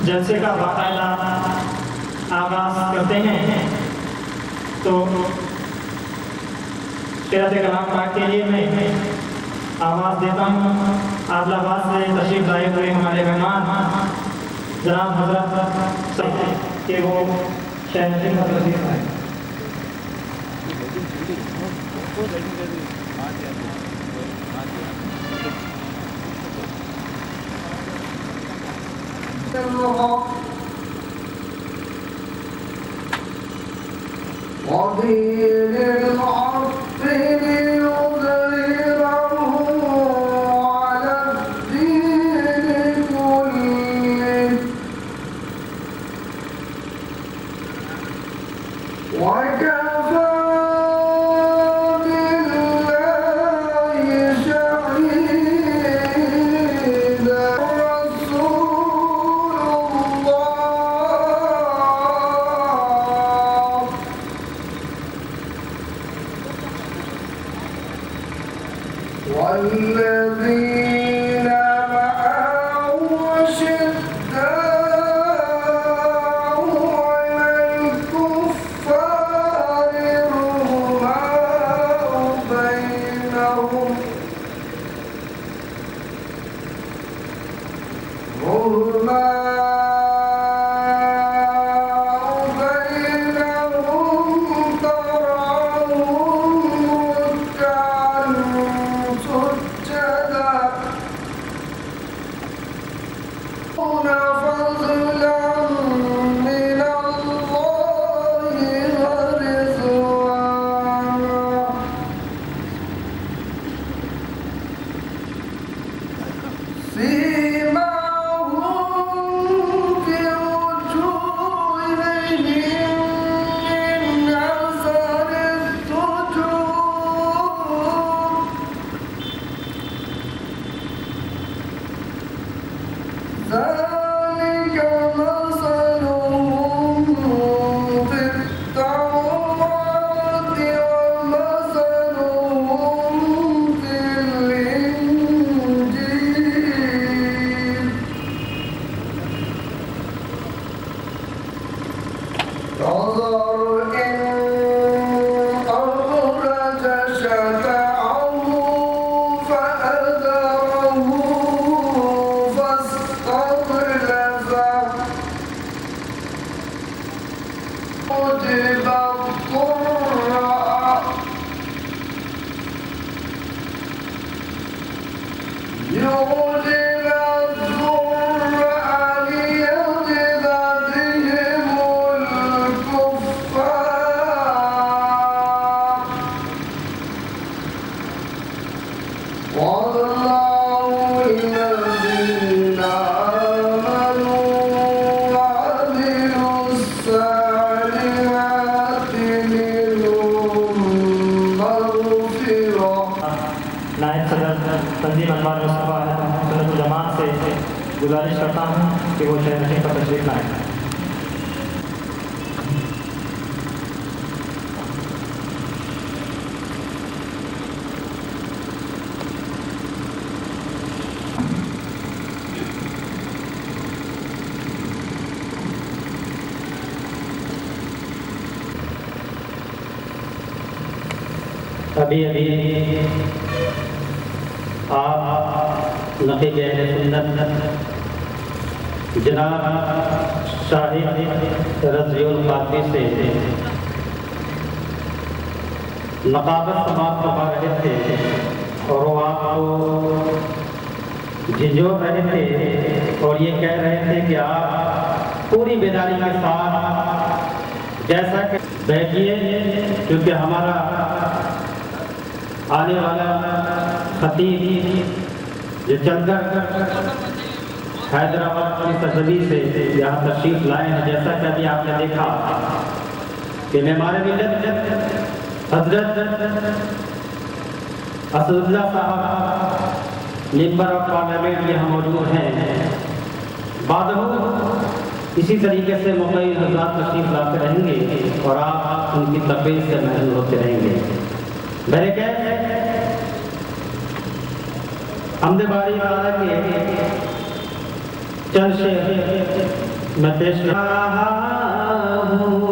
جلسے کا باقاعدہ آغاز کرتے ہیں تو قرأت کلام پاک کے لیے میں آواز دیتا ہوں۔ عادل آباد سے تشریف لائے ہوئے ہمارے مہمان جناب حضرت کہ وہ شہنشین کا تشریف لائے۔ ودين الحق ليظهره على الدين كله وكفى بالله شهيدا رسول الله والذين معه أشداء على الكفار رحماء بينهم تراهم ركعا سجدا فضلا من الله ورضوانا سيماهم في وجوههم من أثر السجود ذلك مثلهم في التوراة ومثلهم في الإنجيل كزرع أخرج شطأه فآزره فاستغلظ يعجب الضراء ليغيظ بهم الكفار والله الذين آمنوا وعملوا الصالحات منهم مغفرة نائب صدر تنظیم انوار مصطفیٰ سنت الجماعت سے گزارش کرتا ہوں کہ وہ شہنشین پر تشریف لائیں۔ ابھی آپ نقیب اہل سنت جناب شاہد رضی القادری سے نقابت سماعت کروا رہے تھے اور وہ آپ کو جھنجھوڑ رہے تھے اور یہ کہہ رہے تھے کہ آپ پوری بیداری کے ساتھ جیسا کہ بیٹھیے، کیونکہ ہمارا آنے والا خطیب جو چل کر حیدرآباد کی سرزمین سے یہاں تشریف لائے ہیں، جیسا کہ ابھی آپ نے دیکھا کہ ہمارے ملت حضرت اسداللہ صاحب ممبر آف پارلیمنٹ یہاں موجود ہیں، بعد اسی طریقے سے مقیم حضرات تشریف لاتے رہیں گے اور آپ ان کی تقریر سے محروم ہوتے رہیں گے۔ میرے کہتے حمد باری تعالیٰ کے چند شعر میں پیش کر رہا ہوں۔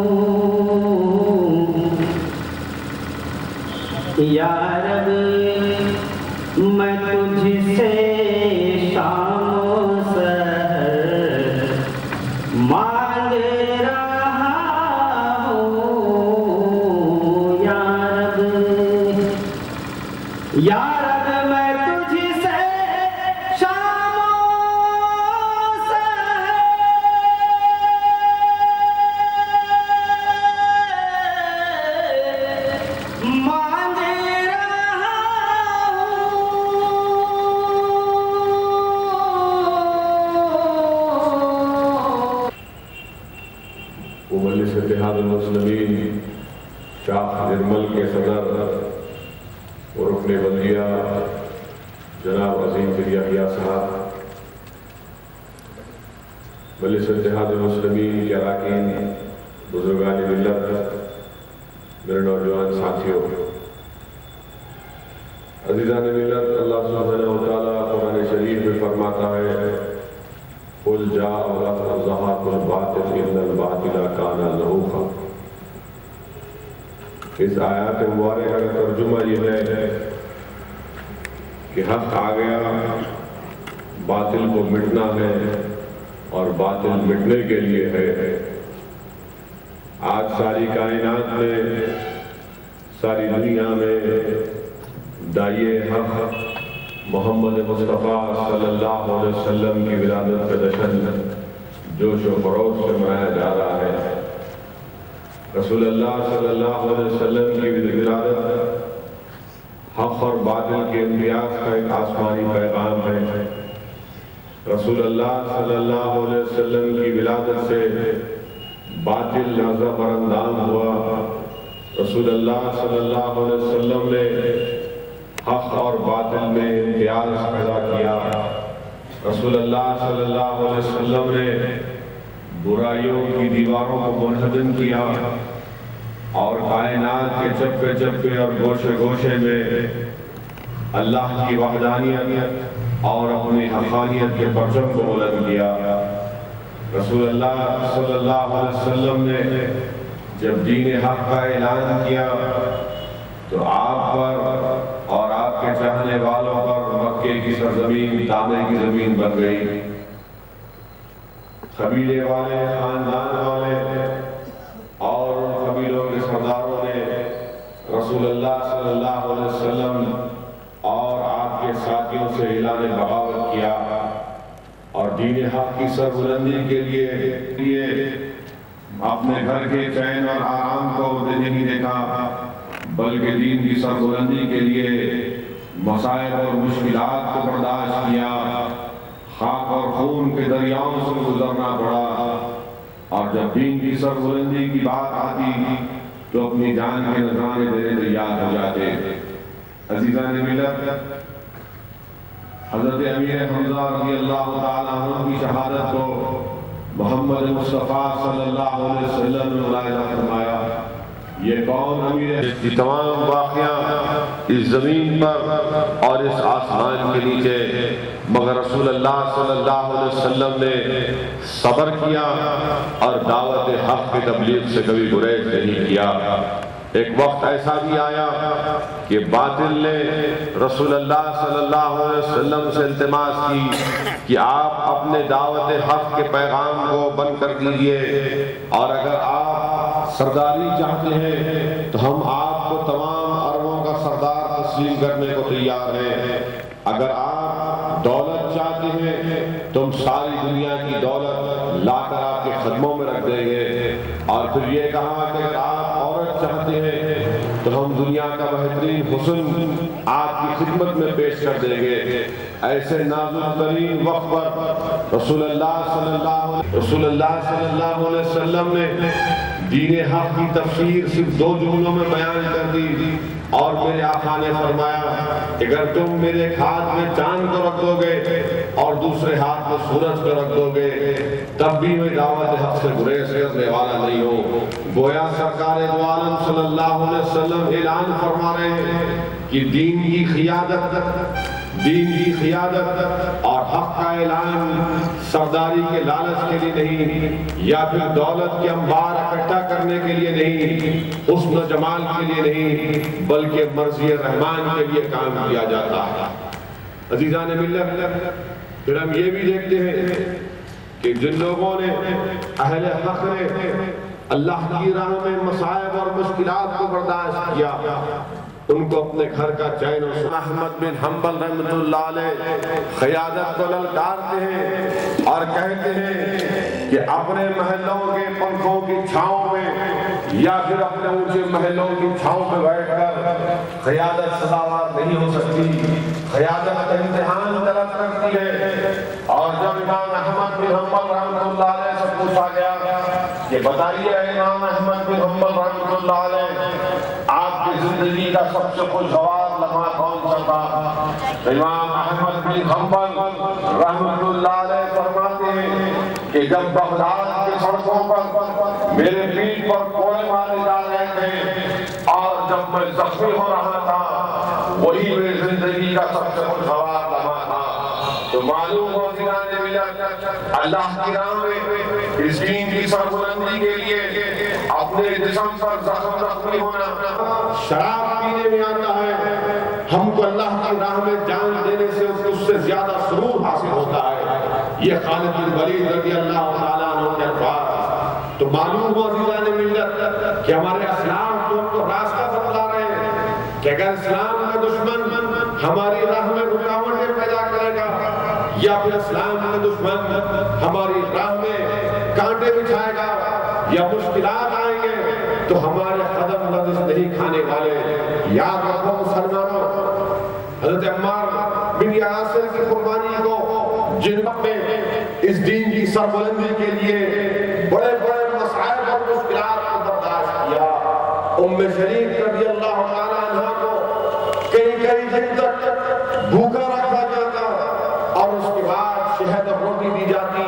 یا رب میں تجھ سے شام و سحر مانگ رہا ہوں، یا رب یا رب میں تجھ سے شام و سحر مانگ رہا ہوں۔ مجلس اتحاد المسلمین شاخ نرمل کے صدر اور رکن بلدیہ جناب عظیم پیر یحییٰ صاحب، مجلس اتحاد المسلمین کے اراکین، بزرگان ملت، میرے نوجوان ساتھیوں، عزیزان ملت، اللہ سبحانہ وتعالیٰ قرآن شریف میں فرماتا ہے قل جاء زهق الباطل ان الباطل كان زهوقا۔ اس آیات مبارکہ کا ترجمہ یہ ہے کہ حق آ گیا، باطل کو مٹنا ہے اور باطل مٹنے کے لیے ہے۔ آج ساری کائنات میں، ساری دنیا میں داعیے حق محمد مصطفیٰ صلی اللہ علیہ وسلم کی ولادت کا جشن جوش و خروش سے منایا جا رہا ہے۔ رسول اللہ صلی اللہ علیہ وسلم کی ولادت حق اور باطل کے امتیاز کا ایک آسمانی پیغام ہے۔ رسول اللہ صلی اللہ علیہ وسلم کی ولادت سے باطل لرزہ براندام ہوا۔ رسول اللہ صلی اللہ علیہ وسلم نے حق اور باطل میں امتیاز پیدا کیا۔ رسول اللہ صلی اللہ علیہ وسلم نے برائیوں کی دیواروں کو منہدم کیا اور کائنات کے چپے چپے اور گوشے گوشے میں اللہ کی وحدانیت اور اپنی حقانیت کے پرچم کو بلند کیا۔ رسول اللہ صلی اللہ علیہ وسلم نے جب دین حق کا اعلان کیا تو آپ پر اور آپ کے چاہنے والوں پر مکے کی سرزمین تانے کی زمین بن گئی۔ قبیلے والے، خاندان والے اور قبیلوں کے سرداروں نے رسول اللہ صلی اللہ علیہ وسلم اور آپ کے ساتھیوں سے اعلان بغاوت کیا اور دین حق کی سربلندی کے لیے اپنے گھر کے چین اور آرام کو نہیں دیکھا، بلکہ دین کی سربلندی کے لیے مسائل اور مشکلات کو برداشت کیا۔ خاک اور خون کے دریاؤں سے گزرنا پڑا، اور جب دین کی سربلندی کی بات آتی تو اپنی جان کے نذرانے دینے تیار ہو جاتے۔ عزیزان ملت، حضرت امیر حمزہ رضی اللہ تعالیٰ عنہ کی شہادت کو محمد مصطفیٰ صلی اللہ علیہ وسلم نے ملاحظہ فرمایا۔ یہ کون امیر ہے؟ یہ تمام واقعہ اس زمین پر اور اس آسمان کے نیچے، مگر رسول اللہ صلی اللہ علیہ وسلم نے صبر کیا اور دعوت حق کی تبلیغ سے کبھی گریز نہیں کیا۔ ایک وقت ایسا بھی آیا کہ باطل نے رسول اللہ صلی اللہ علیہ وسلم سے التماس کی کہ آپ اپنے دعوت حق کے پیغام کو بند کر دیجئے، اور اگر آپ سرداری چاہتے ہیں تو ہم آپ کو تمام عربوں کا سردار تسلیم کرنے کو تیار ہیں، اگر آپ دولت چاہتے ہیں تو ہم ساری دنیا کی دولت لا کر آپ کے قدموں میں رکھ دیں گے، اور پھر یہ کہا کہ اگر آپ عورت چاہتے ہیں تو ہم دنیا کا بہترین حسن آپ کی خدمت میں پیش کر دیں گے۔ ایسے نازک ترین وقت پر رسول اللہ صلی اللہ علیہ وسلم نے دین حق کی تفسیر صرف 2 جملوں میں بیان کر دی اور میرے آقا نے فرمایا اگر تم میرے ایک ہاتھ میں چاند کو رکھ دو گے اور دوسرے ہاتھ میں سورج کو رکھ دو گے تب بھی میں دعوت حق سے گریز کرنے والا نہیں ہوں۔ گویا سرکار دو عالم صلی اللہ علیہ وسلم اعلان فرما رہے ہیں کہ دین کی قیادت اور حق کا اعلان سرداری کے لالچ کے لیے نہیں یا پھر دولت کے انبار اکٹھا کرنے کے لیے نہیں، حسن و جمال کے لیے نہیں، بلکہ مرضی رحمان کے لیے کام کیا جاتا ہے۔ عزیزان ملت، پھر ہم یہ بھی دیکھتے ہیں کہ جن لوگوں نے اہل حق نے اللہ کی راہ میں مصائب اور مشکلات کو برداشت کیا ان کو اپنے گھر کا چین و سکون احمد بن حنبل رحمۃ اللہ علیہ قیادت کو للکارتے ہیں اور کہتے ہیں کہ اپنے محلوں کے پنکھوں کی چھاؤں میں یا پھر اپنے اونچے محلوں کی چھاؤں میں بیٹھ کر قیادت سزاوار نہیں ہو سکتی، قیادت امتحان طلب کرتی ہے۔ اور جب امام احمد بن حنبل رحمۃ اللہ علیہ سے پوچھا گیا کہ بتائیے امام احمد بن حنبل رحمۃ اللہ علیہ آپ کی زندگی کا سب سے خوشگوار لمحہ کون سا تھا؟ امام احمد بن حنبل رحمۃ اللہ علیہ فرماتے ہیں کہ جب بغداد کی سڑکوں پر میرے پیٹھ پر کوڑے مارے جا رہے تھے اور جب میں زخمی ہو رہا تھا وہی میری زندگی کا سب سے خوشگوار لمحہ تھا۔ تو معلوم ہو اللہ کی راہ میں اس دین کی سربلندی کے لیے اپنے جسم پر زخمی ہونا شراب پینے میں آتا ہے، ہم کو اللہ کی راہ میں جان دینے سے اس سے زیادہ سرور حاصل ہوتا ہے۔ یہ خالد بن ولید رضی اللہ تعالیٰ عنہ کے الفاظ۔ تو معلوم ہو عزیزان ملت کہ ہمارے اسلام تو ہم کو راستہ بتلا رہے ہیں کہ اگر اسلام کا دشمن ہماری راہ میں رکاوٹیں پیدا کرے گا یا پھر اسلام کا دشمن ہماری راہ میں کانٹے بچھائے گا یا مشکلات آئیں گے تو ہمارے قدم لرز نہیں کھانے والے۔ یاد رکھو مسلمانوں، حضرت عمار بن یاسر کی قربانی کو جنہوں نے اس دین کی سربلندی کے لیے بڑے بڑے مصائب اور مشکلات کو برداشت کیا۔ ام شریف رضی اللہ تعالیٰ عنہ کو کئی دن تک بھوکا رکھا جاتا اور اس کے بعد شہد اور روٹی دی جاتی۔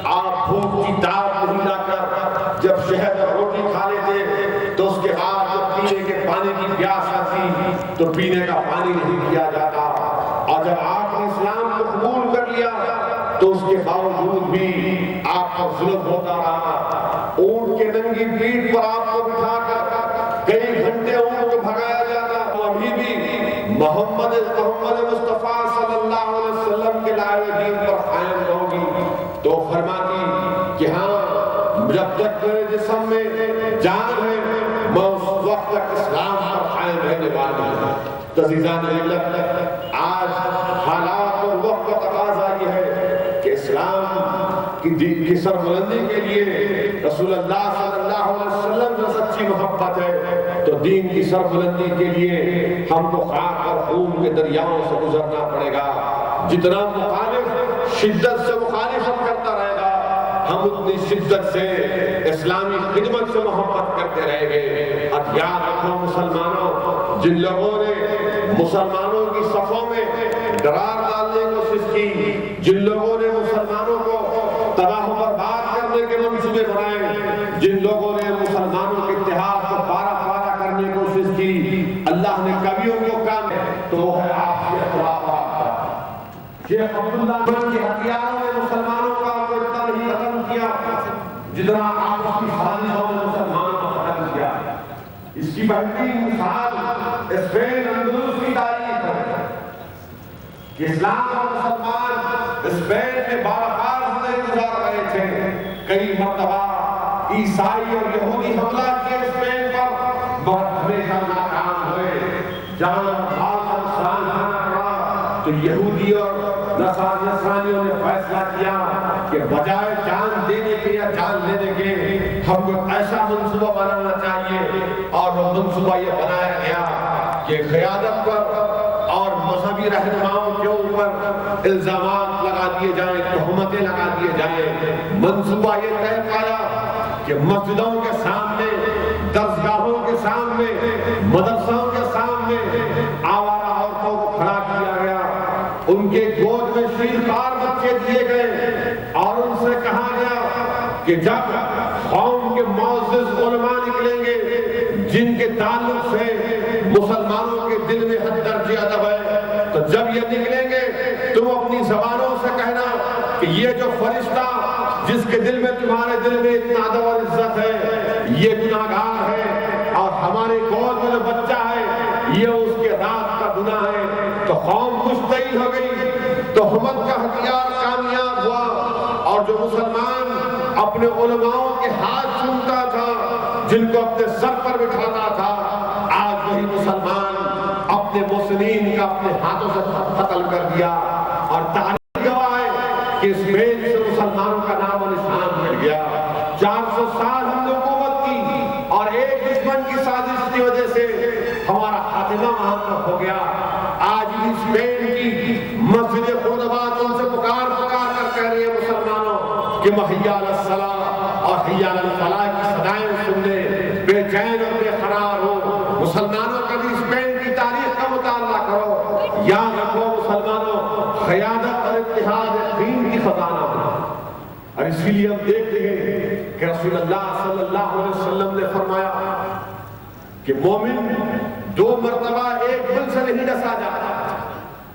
آپ بھوک کی تاب نہیں لا کر جب شہد اور روٹی کھا لیتے تو اس کے بعد جب پینے کے پانی کی پیاس آتی تو پینے کا پانی نہیں دیا جاتا۔ اور جب آپ نے اسلام کو قبول کر لیا تو اس کے باوجود بھی آپ پر ظلم ہوتا رہا۔ اونٹ کے ننگی پیٹھ پر آپ کو بٹھا کر کئی گھنٹے اونٹ کو بھگایا جاتا۔ ابھی بھی محمد مصطفیٰ صلی اللہ علیہ وسلم کے لائے دین پر قائم رہوگی تو فرماتی کہ ہاں جب تک میرے جسم میں جان ہے میں اس وقت تک اسلام پر قائم رہنے والی ہوں۔ عزیزان ملت، آج حالات اور وقت کا تقاضا یہ ہے کہ اسلام کی دین کی سربلندی کے لیے رسول اللہ صلی اللہ علیہ وسلم سے سچی محبت ہے تو دین کی سربلندی کے لیے ہم کو خاک اور خون کے دریاؤں سے گزرنا پڑے گا۔ جتنا مخالف شدت سے مخالفت کرتا رہے گا ہم اتنی شدت سے اسلامی خدمت سے محبت کرتے رہیں گے۔ اب یاد رکھو مسلمانوں، جن لوگوں نے مسلمانوں کی صفوں میں درار ڈالنے کی کوشش کی، جن لوگوں نے مسلمانوں کو تباہ و برباد کرنے کے منصوبے بنائے، جن لوگوں نے مسلمانوں کے اتحاد کو پارا پارا کرنے کی کوشش کی، اللہ نے کبھی ان کو کام تو وہ ہے آپ کے خلافات۔ شیخ عبداللہ کے ہتھیاروں نے مسلمانوں کا اتنا نہیں ختم کیا جتنا آپ کی سازشوں نے مسلمانوں کو ختم کیا۔ اس کی بہترین مثال اسپین اندلس کی تاریخ ہے کہ اسلام اور مسلمان اسپین میں باوقار زندگی گزار رہے تھے۔ کئی مرتبہ عیسائی اور یہودی حملہ کیے اسپین پر، بہت ہمیشہ ناکام ہوئے۔ جہاں مال کا نقصان کھانا پڑا تو یہودی اور نصرانیوں نے فیصلہ کیا کہ بجائے جان دینے کے یا جان لینے کے ہم کو ایسا منصوبہ بنانا چاہیے، اور وہ منصوبہ یہ بنایا گیا کہ قیادت پر اور مذہبی رہنماؤں کے اوپر الزامات لگا دیے جائیں، تہمتیں لگا دیے جائیں۔ منصوبہ یہ طے پایا کہ مسجدوں کے سامنے درسگاہوں کے سامنے، مدرسوں کے سامنے آوارہ عورتوں کو کھڑا کیا گیا، ان کے گود میں شیرخوار بچے دیے گئے اور ان سے کہا گیا کہ جب قوم کے معزز علماء نکلیں گے جن کے تعلق سے مسلمانوں کے دل میں حد درجہ ادب ہے، تو جب یہ نکلیں گے تم اپنی زبانوں سے کہنا کہ یہ جو فرشتہ جس کے دل میں تمہارے دل میں اتنا ادب اور عزت ہے یہ گناہگار ہے، اور ہمارے گود میں جو بچہ ہے یہ اس کے رات کا گناہ ہے، تو قوم مشتعل ہو گئی، تو حکومت کا ہتھیار کامیاب ہوا، اور جو مسلمان اپنے علماؤں کے ہاتھ چومتا تھا، جن کو اپنے سر پر بٹھاتا تھا، آج وہی مسلمان اپنے محسنین کا اپنے ہاتھوں سے قتل کر دیا، اور تاریخ گواہ ہے کہ اسپین سے مسلمانوں کا نام و نشان مٹ گیا۔ 400 سال ہم نے حکومت کی اور ایک دشمن کی سازش کی وجہ سے ہمارا خاتمہ وہاں پر ہو گیا۔ آج بھی اسپین کی مسجد خردباد ان سے پکار پکار کر کہہ رہی ہے مسلمانوں کہ حی علی الصلاۃ اور حی علی الفلاح کی صدائیں سننے بے چین اور بے قرار ہو۔ مسلمانوں کبھی اسپین کی تاریخ کا مطالعہ کرو، یاد رکھو مسلمانوں، قیادت اور اتحاد دین کی خزانہ ہے، اور اسی لیے ہم دیکھتے ہیں کہ رسول اللہ صلی اللہ علیہ وسلم نے فرمایا کہ مومن 2 مرتبہ ایک دل سے نہیں ڈسا جاتا۔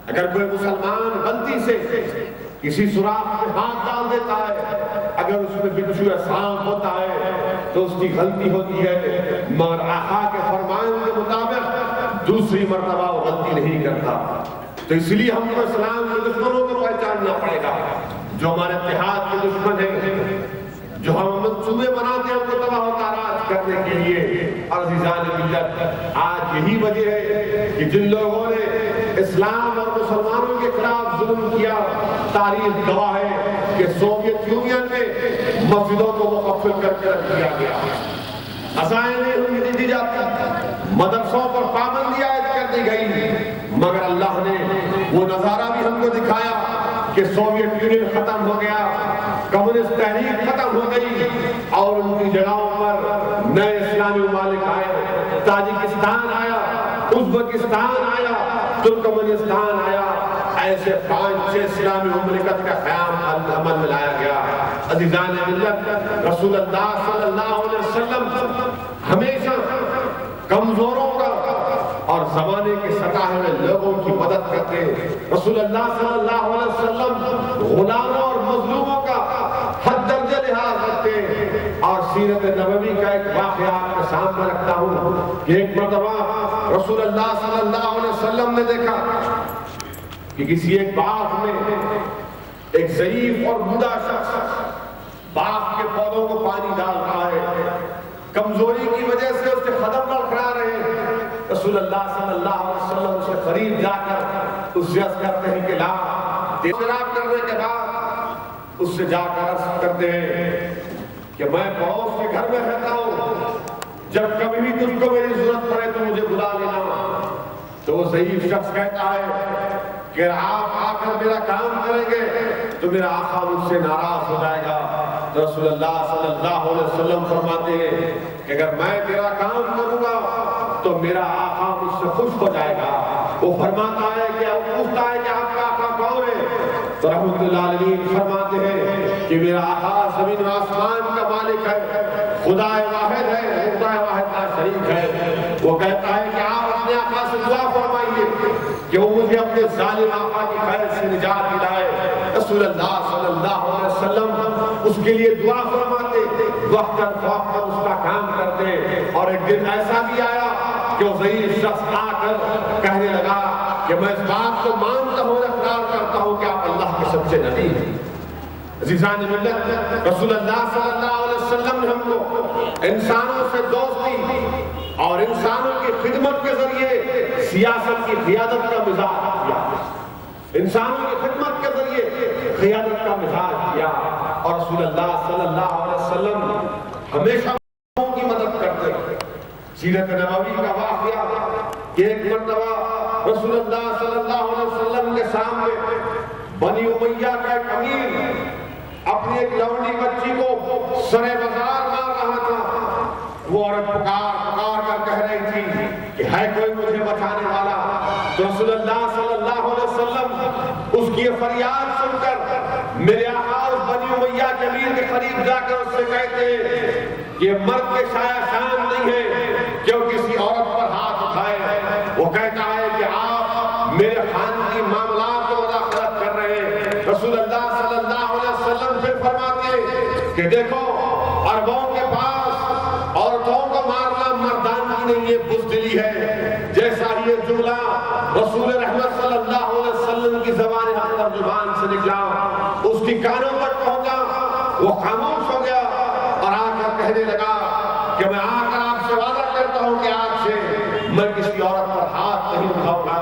اگر کوئی مسلمان غلطی سے کسی سوراخ میں ہاتھ ڈال دیتا ہے، اگر اس میں بچھو یا سانپ ہوتا ہے تو اس کی غلطی ہوتی ہے، مگر آقا کے فرمان کے مطابق دوسری مرتبہ وہ غلطی نہیں کرتا۔ تو اس لیے ہم کو اسلام کے دشمنوں کو پہچاننا پڑے گا، جو ہمارے اتحاد کے دشمن ہیں، جو ہم منصوبے بناتے ہیں ہم کو تباہ و تاراج کرنے کے لیے۔ اور عزیزان ملت، آج یہی وجہ ہے کہ جن لوگوں نے اسلام اور مسلمانوں کے خلاف ظلم کیا، تاریخ گواہ ہے کہ سوویت یونین میں مسجدوں کو مقفل کر کے رکھ دیا گیا، عزائم دی جاتی، مدرسوں پر پابندی عائد کر دی گئی، مگر اللہ نے وہ نظارہ بھی ہم کو دکھایا کہ سوویت یونین ختم ہو گیا، کمیونسٹ تحریک ختم ہو گئی، اور ان کی جگہوں پر نئے اسلامی ممالک آئے، تاجکستان آیا، ازبکستان آیا، ترکمنستان آیا، ایسے 5-6 اسلامی مملکت کا قیام عمل میں لایا گیا۔ عزیزان ملت، رسول اللہ صلی اللہ علیہ وسلم ہمیشہ کمزوروں کا اور زمانے کے ستائے ہوئے لوگوں کی مدد کرتے۔ رسول اللہ صلی اللہ علیہ وسلم غلاموں اور مظلوموں کا حد درجہ لحاظ رکھتے، اور سیرت نبوی کا ایک واقعہ آپ کے سامنے رکھتا ہوں کہ ایک مرتبہ رسول اللہ صلی اللہ علیہ وسلم نے دیکھا کہ کسی ایک باغ میں ایک ضعیف اور بوڑھا شخص باغ کے پودوں کو پانی ڈال رہا ہے، کمزوری کی وجہ سے اس کے قدم لڑکھڑا رہے ہیں۔ رسول اللہ صلی اللہ علیہ وسلم سے قریب جا کر اس سے عرض کرتے ہیں کہ لا، اعتراف کرنے کے بعد اس سے جا کر عرض کرتے ہیں کہ میں پڑوس کے گھر میں رہتا ہوں، جب کبھی بھی تجھ کو میری ضرورت پڑے تو مجھے بلا لینا۔ تو وہ ضعیف شخص کہتا ہے کہ آپ آ کر میرا کام کریں گے تو میرا آقا مجھ سے ناراض ہو جائے گا۔ تو رسول اللہ صلی اللہ علیہ وسلم فرماتے ہیں کہ اگر میں تیرا کام کروں گا تو میرا آقا مجھ سے خوش ہو جائے گا۔ وہ فرماتا ہے کہ وہ پوچھتا ہے کہ آپ کا آقا کون ہے؟ تو رحمت اللہ علیہ فرماتے ہیں کہ میرا آقا زمین و آسمان کا مالک ہے، خدا واحد ہے، خدا واحد لا شریک ہے۔ وہ کہتا ہے کہ آپ اپنے آقا سے دعا فرمائیے کہ وہ مجھے اپنے ظالم آقا کی خیر سے نجات دلائے۔ رسول اللہ صلی اللہ علیہ وسلم اس کے لیے دعا فرماتے، وقتاً فوقتاً اس کا کام کرتے۔ اور ایک دن ایسا بھی آیا کہ وہ ضعیف شخص آ کر کہنے لگا کہ میں اس بات کو مانتا ہوں، اقرار کرتا ہوں کہ آپ اللہ کے سچے نبی ہیں۔ عزیزان ملت، رسول اللہ صلی اللہ علیہ وسلم نے ہم کو انسانوں سے دوستی اور انسانوں کی خدمت کے ذریعے سیاست کی قیادت کا مزاج کیا، انسانوں کی خدمت کے ذریعے قیادت کا مزاج کیا۔ اور رسول اللہ صلی اللہ علیہ وسلم ہمیشہ کی مدد کرتے۔ سیرت نبوی کا واقعہ کہ ایک مرتبہ رسول اللہ صلی اللہ علیہ وسلم کے سامنے بنی امیہ کا ایک امیر اپنی ایک لونڈی بچی کو سرے بازار مار رہا تھا، وہ عورت پکار کر کہہ رہی تھی کہ ہے کوئی مجھے بچانے والا؟ تو رسول اللہ صلی اللہ علیہ وسلم اس کی فریاد سن کر میرے آقا اس بنی امیہ کے امیر کے قریب جا کر اس سے کہتے یہ مرد کے شاید شان نہیں ہے کہ وہ کسی عورت پر ہاتھ اٹھائے. وہ کہتا ہے کہ آپ میرے خاندانی معاملات کو مداخلت کر رہے ہیں. رسول اللہ صلی اللہ علیہ وسلم پھر فرماتے کہ دیکھو عربوں کے پاس عورتوں کو مارنا مردانگی نہیں، یہ بزدلی ہے. جیسا یہ جملہ رسول رحمت صلی اللہ علیہ وسلم کی زبان حق پر زبان سے نکلا، اس کی کانوں پر پہنچا، وہ خاموش ہو گیا اور آ کر کہنے لگا کہ میں آ کر آپ سے وعدہ کرتا ہوں کہ آج سے میں کسی عورت پر ہاتھ نہیں اٹھاؤں گا.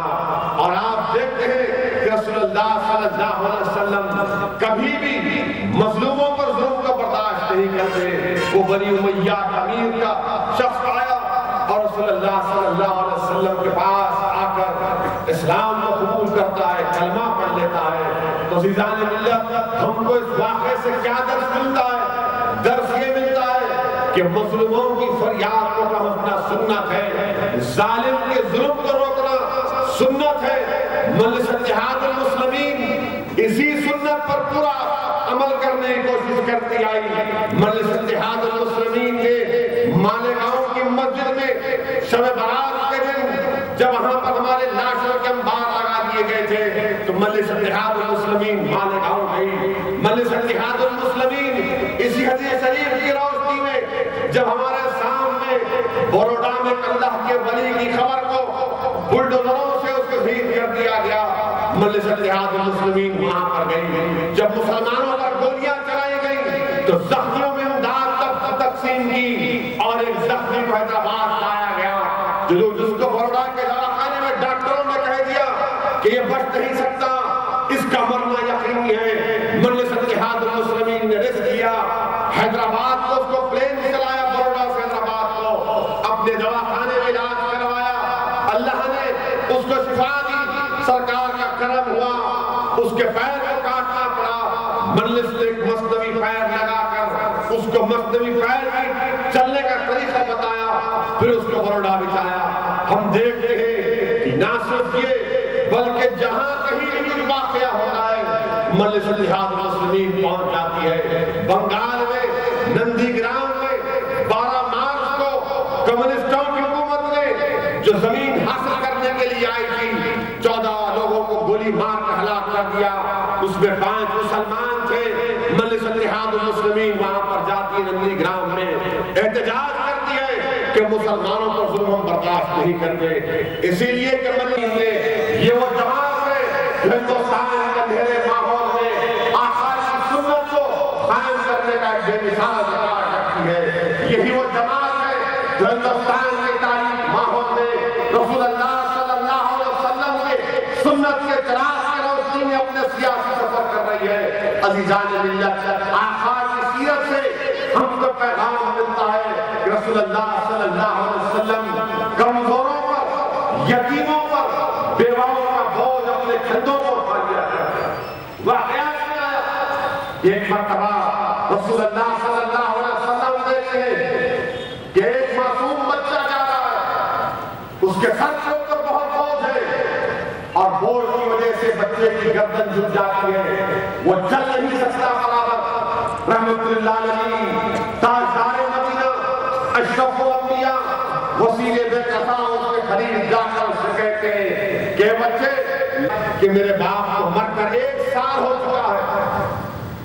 اور آپ دیکھتے ہیں کہ رسول اللہ صلی اللہ علیہ وسلم کبھی بھی مظلوموں پر ظلم کا برداشت نہیں کرتے. وہ بنی امیہ امیر کا شخص آیا اور رسول اللہ صلی اللہ علیہ وسلم کے پاس آ کر اسلام کو قبول کرتا ہے، کلمہ پڑھ لیتا ہے. تو عزیزان ملت، ہم کو اس واقعے سے کیا درس ملتا ہے؟ درس یہ ملتا ہے کہ مظلوموں کی فریاد کو پہنچنا سنت ہے، ظالم کے ظلم کو روکنا سنت ہے. مجلس اتحاد المسلمین اسی سنت پر پورا عمل کرنے کی کوشش کرتی آئی. مجلس اتحاد المسلمین کے مالیگاؤں کی مسجد میں شب برات کے دن جب وہاں پر ہمارے لاشوں کے انبار لگا دیے گئے تھے تو مجلس اتحاد المسلمین مالیگاؤں گئی. مجلس اتحاد المسلمین اسی حدیث شریف کی روشنی میں جب ہمارے سامنے بروڈا میں اللہ کے ولی کی خبر کو بلڈوزروں سے اس کو شہید کر دیا گیا، مجلس اتحاد المسلمین وہاں پر گئی. جب مسلمانوں پر گولیاں چلائی گئی تو زخمیوں میں امداد تقسیم کی اور ایک زخمی کو حیدرآباد لایا گیا جس کو بروڈا کے دواخانے میں ڈاکٹروں نے کہہ دیا کہ یہ بچ نہیں سکتا، اس کا مرنا یقینی ہے. مجلس اتحاد المسلمین نے رسک کیا، حیدرآباد کو اس کو پلین چلایا، بروڈا سے حیدرآباد کو اپنے دواخانے میں علاج کروایا. اللہ نے اس کو شفا دی، سرکار کا کرم ہوا، اس کے پیر کو کاٹنا پڑا. مجلس نے ایک مصنوعی پیر لگا کر اس کو مصنوعی پیر کی چلنے کا طریقہ بتایا، پھر اس کو بروڈا بچایا. ہم دیکھتے ہیں کہ نہ صرف یہ بلکہ جہاں کہیں بھی کوئی واقعہ ہوتا ہے مجلس اتحاد المسلمین پہنچ جاتی ہے. بنگال میں نندی گرام میں 12 مارچ کو کمیونسٹوں کی حکومت نے جو زمین حاصل کرنے کے لیے آئی تھی 14 لوگوں کو گولی مار کر ہلاک کر دیا، اس میں 5 مسلمان تھے. مجلس اتحاد المسلمین وہاں پر جاتی ہے، نندی گرام میں احتجاج کرتی ہے کہ مسلمانوں پر ظلم ہم برداشت نہیں کرتے. اسی لیے کہ مجلس نے یہ وہ جماعت ہے جو ہندوستان کے اندھیرے ماحول میں آقا کی سنت کو قائم کرنے کا ایک بے مثال کردار کرتی ہے. یہی وہ جماعت ہے جو ہندوستان کے تاریخ ماحول میں رسول اللہ صلی اللہ علیہ وسلم کے سنت کے چراغ کی روشنی میں اپنے سیاسی سفر کر رہی ہے. عزیزان ملت، آقا کی سیرت سے ہم کو پیغام ملتا ہے کہ رسول اللہ صلی اللہ علیہ وسلم کمزوروں پر، یتیموں پر، بیواؤں کا بوجھ اپنے کندھوں پر اٹھا لیا کرتے. واقعات میں آیا ایک مرتبہ رسول اللہ صلی اللہ علیہ وسلم دیکھتے ہیں کہ ایک معصوم بچہ جا رہا ہے، اس کے سر کے اوپر بہت بوجھ ہے اور بوجھ کی وجہ سے بچے کی گردن جھک جاتی ہے، وہ چل نہیں سکتا برابر. رحمت اللہ علیہ تاجدار مدینہ اشرف الانبیاء وسیل بے قطع اس کے قریب جا کر اس سے کہتے ہیں کہ بچے کہ میرے باپ کو مر کر 1 سال ہو چکا ہے.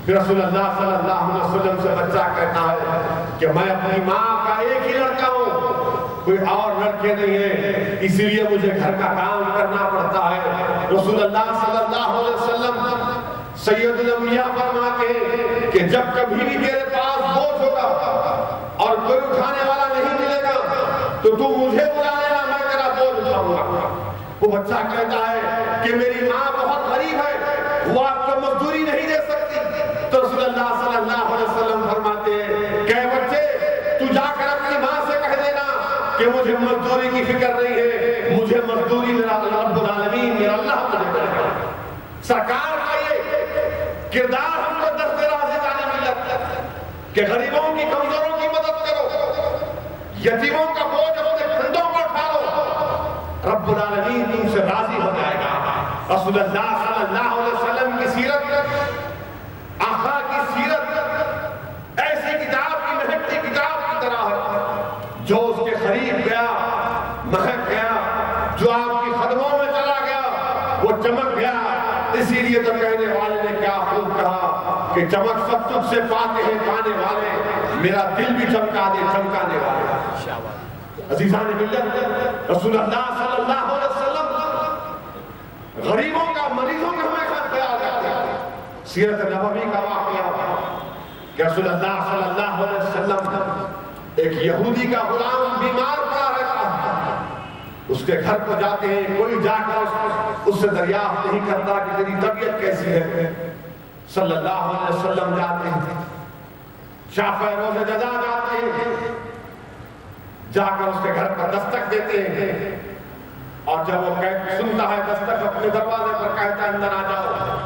پھر رسول اللہ صلی اللہ علیہ وسلم سے بچہ کہتا ہے کہ میں اپنی ماں کا ایک ہی لڑکا ہوں، کوئی اور لڑکے نہیں ہیں، اسی لیے مجھے گھر کا کام کرنا پڑتا ہے. رسول اللہ صلی اللہ علیہ وسلم سید الانبیاء فرماتے ہیں کہ جب کبھی بھی تیرے پاس بوجھ ہوگا اور کوئی اٹھانے والا نہیں ملے گا تو تو مجھے بلا لینا، میں تیرا بوجھ اٹھاؤں گا. وہ بچہ کہتا ہے کہ میری ماں بہت غریب ہے، وہ آپ کو مزدوری نہیں دے سکتی. تو رسول اللہ صلی اللہ علیہ وسلم فرماتے ہیں کہ بچے تو جا کر اپنی ماں سے کہہ دینا کہ مجھے مزدوری کی فکر نہیں ہے، مجھے مزدوری میرا رب العالمین میرا اللہ مجھے کرے گا. سرکار کا یہ کردار ہم کو درس دے رہا ہے کہ غریبوں کی، کمزوروں کی مدد کرو. یتیموں کا بوجھ اپنے کندھوں پر اٹھا لو، رب العالمین تم سے راضی ہو جائے گا۔ رسول اللہ صلی اللہ علیہ وسلم کی سیرت، آقا کی سیرت ایسی کتاب کی مہکتی کتاب کی طرح ہے، جو اس کے قریب گیا مہک گیا، جو آپ کی قدموں میں چلا گیا وہ چمک گیا۔ اسی لیے تو کہنے والے نے کیا خوب کہا کہ چمک سب تجھ سے پاتے ہیں پانے والے، میرا دل بھی چمکا دے چمکانے والے۔ عزیزان ملت، رسول اللہ صلی اللہ علیہ وسلم غریبوں کا، مریضوں کا ہمیشہ خیال رکھتے ہیں۔ سیرت نبوی کا واقعہ کہ رسول اللہ صلی اللہ علیہ وسلم ایک یہودی کا غلام بیمار پڑا رہتا ہے، اس کے گھر کو جاتے ہیں، کوئی جا کر اس سے دریافت نہیں کرتا کہ تیری طبیعت کیسی ہے۔ صلی اللہ علیہ وسلم جاتے ہیں، شافع روزہ جزا جاتے ہیں، جا کر اس کے گھر پر دستک دیتے ہیں، اور جب وہ سنتا ہے دستک اپنے دروازے پر کہتا ہے اندر آ جاؤ۔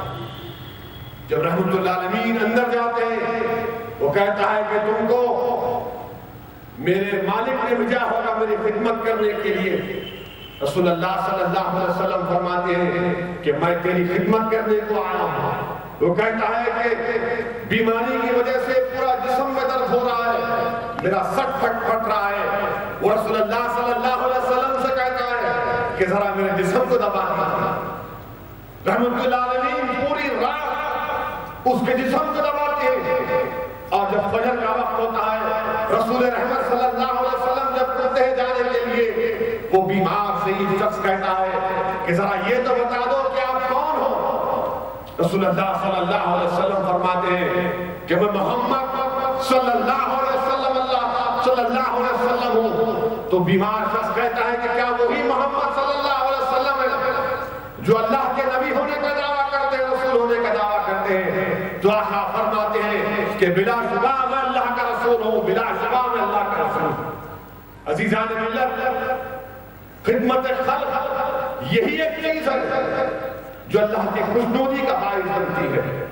جب رحمت اللہ العالمین اندر جاتے ہیں وہ کہتا ہے کہ تم کو میرے مالک نے بھیجا ہوگا میری خدمت کرنے کے لیے۔ رسول اللہ صلی اللہ علیہ وسلم فرماتے ہیں کہ میں تیری خدمت کرنے کو آیا ہوں۔ وہ کہتا ہے کہ بیماری کی وجہ سے پورا جسم میں درد ہو رہا ہے، میرا سر پھٹ رہا ہے۔ وہ رسول اللہ صلی اللہ علیہ وسلم سے کہتا ہے کہ ذرا میرے جسم کو دبا دیا۔ رحمت اللہ علیہ پوری رات اس کے جسم کو دباتے ہیں، اور جب فجر کا وقت ہوتا ہے رسول رحمت صلی اللہ علیہ وسلم جب کرتے ہیں جانے کے لیے، وہ بیمار سے یہ شخص کہتا ہے کہ ذرا یہ تو بتا دو کہ آپ کون ہو۔ رسول اللہ صلی اللہ علیہ وسلم فرماتے ہیں کہ میں محمد صلی اللہ علیہ وسلم ہوں۔ تو بیمار شخص کہتا ہے کہ کیا وہی محمد صلی اللہ علیہ وسلم ہے جو اللہ کے نبی ہونے کا دعویٰ کرتے ہیں، رسول ہونے کا دعویٰ کرتے ہیں؟ تو آقا فرماتے ہیں کہ بلا شبہ میں اللہ کا رسول ہوں، بلا شبہ میں اللہ کا رسول ہوں۔ عزیزان ملت، خدمت خلق یہی ایک چیز ہے جو اللہ کی خوشنودی کا باعث بنتی ہے۔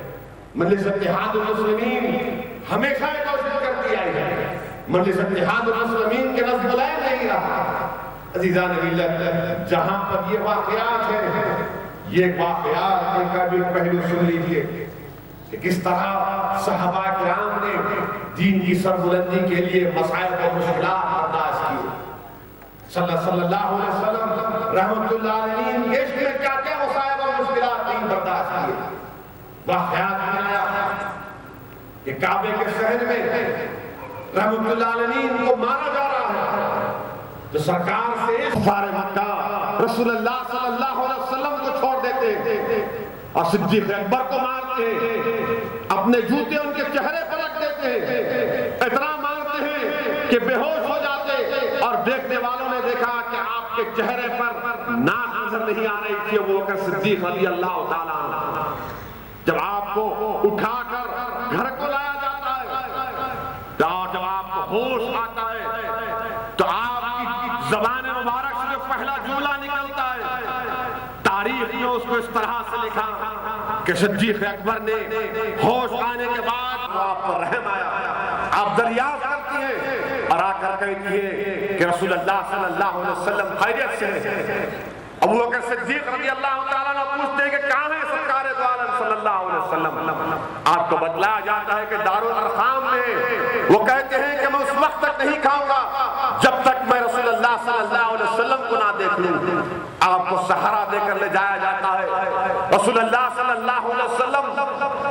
مجلس اتحاد المسلمین ہمیشہ یہ کوشش کرتی آئی ہے، مجلس اتحاد المسلمین کے نظم العین نہیں رہا۔ عزیزان ملت، جہاں پر یہ واقعات ہیں، یہ واقعات کا بھی پہلو سن لیجئے کہ کس طرح صحابہ کرام نے دین کی سربلندی کے لیے مصائب اور مشکلات برداشت کی۔ صلی اللہ علیہ وسلم رحمت اللہ علیہ کے عشق میں کیا کیا مصائب اور مشکلات نہیں برداشت کیے۔ واقعات میں آیا کہ کعبے کے شہر میں رحمت اللہ علیہ کو مارا جا رہا ہے، جو سرکار سے سارے مکہ رسول اللہ صلی اللہ علیہ وسلم کو چھوڑ دیتے اور صدیق اکبر کو مارتے، اپنے جوتے ان کے چہرے پر رکھ دیتے، اتنا مارتے ہیں کہ بے ہوش ہو جاتے، اور دیکھنے والوں نے دیکھا کہ آپ کے چہرے پر ناک نظر نہیں آ رہی تھی۔ وہ کہ صدیق رضی اللہ تعالیٰ عنہ جب آپ کو اٹھا کر گھر کو لایا جاتا ہے، اور جب آپ کو ہوش آتا ہے تو آپ کی زبان مبارک سے جو پہلا جملہ نکلتا ہے، تاریخ میں اس کو اس طرح سے لکھا کہ صدیق اکبر نے ہوش آنے کے بعد آپ پر رحم آیا۔ آپ دریافت کرتی ہیں اور آ کر کہتی ہے کہ رسول اللہ صلی اللہ علیہ وسلم خیریت سے ہیں۔ ابو بکر صدیق رضی اللہ تعالیٰ عنہ پوچھتے ہیں کہ کہاں ہے سرکار دو عالم صلی اللہ علیہ وسلم؟ آپ کو بتلایا جاتا ہے کہ دارالارقام میں وہ کہتے ہیں کہ میں اس وقت تک نہیں کھاؤں گا جب تک میں رسول اللہ صلی اللہ علیہ وسلم کو نہ دیکھ لوں۔ آپ کو سہارا دے کر لے جایا جاتا ہے، رسول اللہ صلی اللہ علیہ وسلم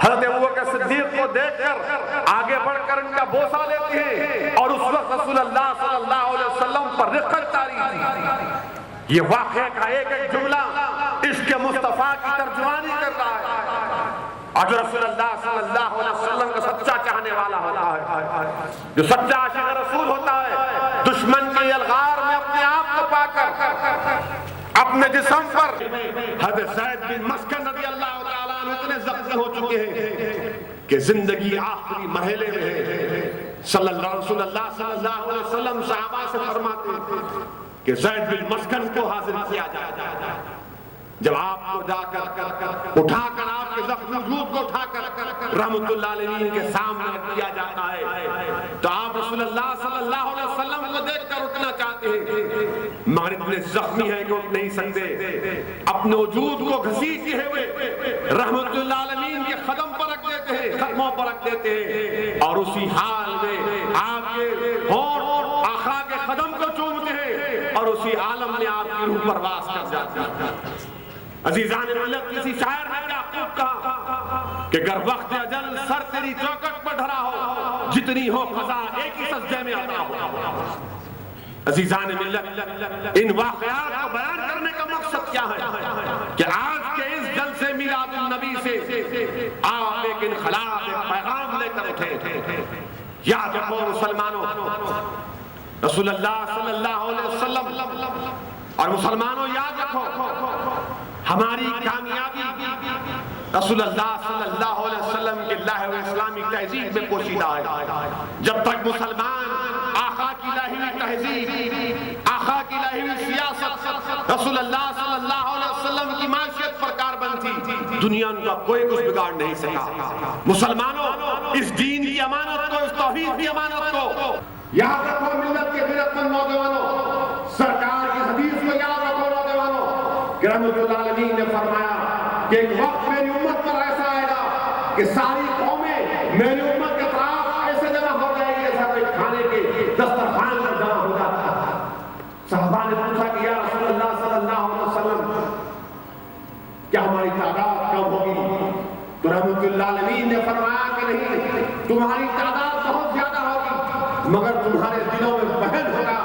حضرت ابو بکر صدیق کو دیکھ کر آگے بڑھ کر ان کا بوسہ لیتے ہیں، اور اس وقت رسول اللہ صلی اللہ علیہ وسلم پر رقت طاری تھی۔ یہ واقعہ کا ایک ایک جملہ عشق مصطفیٰ کی ترجمانی کر رہا ہے، اور جو رسول اللہ صلی اللہ علیہ وسلم کا سچا چاہنے والا ہوتا ہے، جو سچا عاشق رسول ہوتا ہے، دشمن کے الغار میں اپنے آپ کو پا کر اپنے جسم پر حضرت زید بن مسکن رضی اللہ تعالیٰ عنہ اتنے زخمی ہو چکے ہیں کہ زندگی آخری مرحلے میں ہے۔ رسول اللہ صلی اللہ علیہ وسلم صحابہ سے فرماتے ہیں کہ زید بن مسکن کو حاضر کیا جائے۔ جب آپ کو جا کر اٹھا کر آپ کے زخم وجود کو اٹھا کر رحمت اللہ علیہ کے سامنے کیا جاتا ہے، تو آپ رسول اللہ صلی اللہ علیہ وسلم کو دیکھ اٹھنا چاہتے ہیں مگر اتنے زخمی ہیں کہ اٹھ نہیں سکتے، اپنے وجود کو گھسیٹتے ہوئے رحمت اللہ العالمین کے قدم پر رکھ دیتے ہیں، قدموں پر رکھ دیتے ہیں، اور اسی حال میں آپ کے ہونٹ آقا کے قدم کو چومتے ہیں اور اسی عالم میں آپ کی روح پرواز کر جاتی ہے۔ عزیزان ملت، کسی شاعر نے کیا خوب کہا کہ گر وقت اجل سر تیری چوکٹ پر دھرا ہو، جتنی ہو قضا ایک ہی سجدے میں عطا ہو۔ عزیزان ملت، ان واقعات کو بیان کرنے کا مقصد کیا ہے کہ آج کے اس جلسے میلاد النبی سے آپ ایک انقلاب، ایک پیغام لے کر اٹھے۔ یاد رکھو مسلمانوں، رسول اللہ صلی اللہ علیہ وسلم اور مسلمانوں یاد رکھو، ہماری کامیابی رسول اللہ صلی اللہ علیہ وسلم کے لاہ و اسلامی تہذیب میں پوشیدہ ہے۔ جب تک مسلمان آقا کی لاہی ہوئی تہذیب، آقا کی لاہی ہوئی سیاست، رسول اللہ صلی اللہ علیہ وسلم کی معاشیت پر کاربند تھی، دنیا ان کا کوئی کچھ بگاڑ نہیں سکا۔ مسلمانوں، اس دین کی امانت کو، اس توحید کی امانت کو یاد رکھو ملت کے غیرت مند نوجوانوں، سرکار کی حدیث کو یاد رکھو نوجوانوں کہ رحمت اللہ العالمین نے فرمایا کہ ایک وقت میری امت پر ایسا آئے گا کہ ساری قومیں میری امت کے اطراف ایسے جمع ہو جائے گی جیسا کوئی کھانے کے دسترخوان پر جمع ہو جاتا ہے۔ صحابہ نے پوچھا کہ یا رسول اللہ صلی اللہ علیہ وسلم کیا ہماری تعداد کم ہوگی؟ تو رحمت اللہ العالمین نے فرمایا کہ نہیں، تمہاری تعداد بہت زیادہ ہوگی مگر تمہارے دلوں میں بہن ہوگا،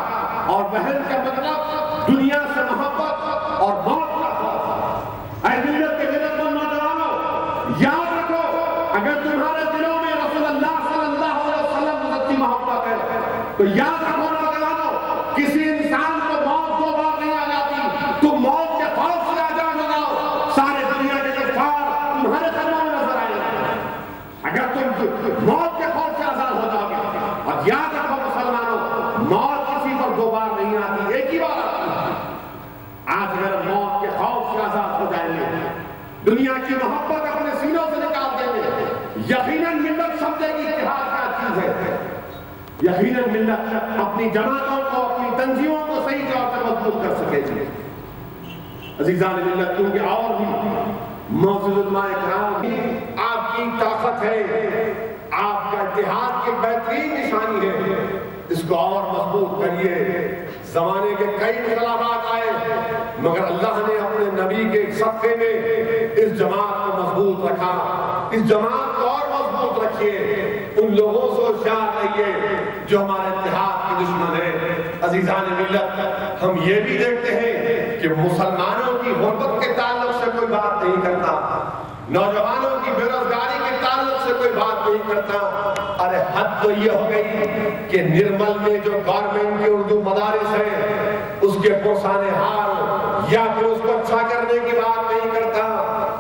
اور بہن کا مطلب دنیا سے محبت اور موت کا خوف۔ اے ملت کے غیرت مند نوجوانوں، یاد رکھو اگر تمہارے دلوں میں رسول اللہ صلی اللہ علیہ وسلم سے سچی محبت ہے تو یاد رکھو نوجوانوں، کسی انسان کو موت دو بار نہیں آ جاتی، تم موت کے خوف سے آزاد ہو جاؤ، سارے دنیا کے کفار تمہارے قدموں میں نظر آئے گا اگر تم موت کے خوف سے آزاد ہو جاؤ گے۔ اور یاد رکھو مسلمانوں، موت کسی پر دو بار نہیں آتی، ایک ہی بار آتی ہے۔ آج اگر موت کے خوف سے آزاد ہو جائیں گے، دنیا کی محبت اپنے سینوں سے نکال دیں گے، یقیناً ملت سمجھے گی اتحاد کیا چیز ہے، یقیناً ملت اپنی جماعتوں کو، اپنی تنظیموں کو صحیح طور سے مضبوط کر سکے گی۔ عزیزان ملت، کیونکہ اور بھی معزز علماء کرام، آپ کی طاقت ہے، آپ کا اتحاد کی بہترین نشانی ہے، اس کو اور مضبوط کریے۔ زمانے کے کئی انقلابات آئے مگر اللہ نے اپنے نبی کے صدقے میں اس جماعت کو مضبوط رکھا، اس جماعت کو اور مضبوط رکھیے، ان لوگوں سے ہوشیار رہیے جو ہمارے اتحاد کے دشمن ہیں۔ عزیزان ملت، ہم یہ بھی دیکھتے ہیں کہ مسلمانوں کی غربت کے تعلق سے کوئی بات نہیں کرتا، نوجوانوں کی بے روزگاری کے تعلق سے کوئی بات نہیں کرتا۔ ارے حد تو یہ ہو گئی کہ نرمل میں جو گورنمنٹ کے اردو مدارس ہیں اس کے پرسانے حال یا پھر اس کو اچھا کرنے کی بات نہیں کرتا۔